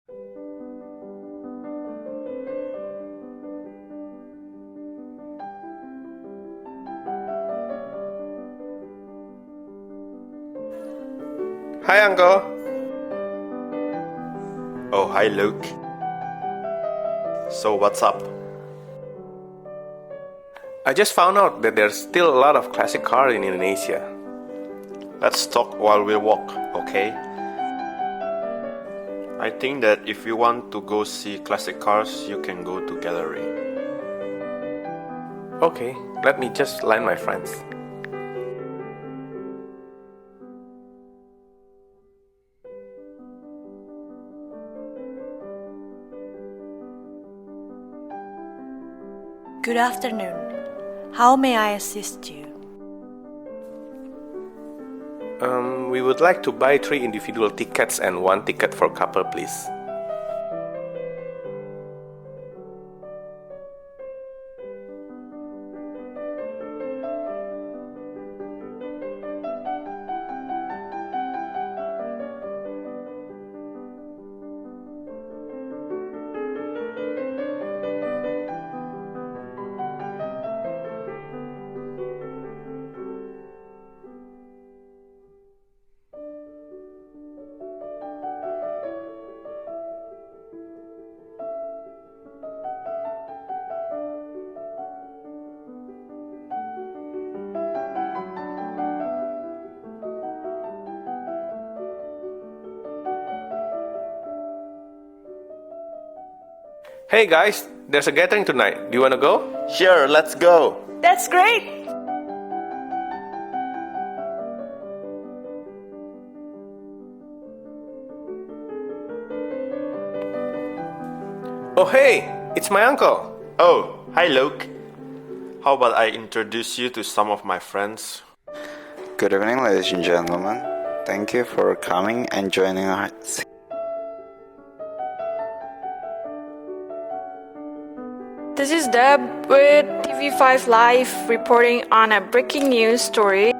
Hi, Uncle. Oh, hi Luke. So what's up? I just found out that there's still a lot of classic cars in Indonesia. Let's talk while we walk, okay? I think that if you want to go see classic cars, you can go to gallery. Okay, let me just line my friends. Good afternoon. How may I assist you? We would like to buy 3 individual tickets and 1 ticket for couple, please. Hey guys, there's a gathering tonight. Do you wanna go? Sure, let's go! That's great! Oh hey, it's my uncle. Oh, hi Luke. How about I introduce you to some of my friends? Good evening, ladies and gentlemen. Thank you for coming and joining us. This is Deb with TV5 Live reporting on a breaking news story.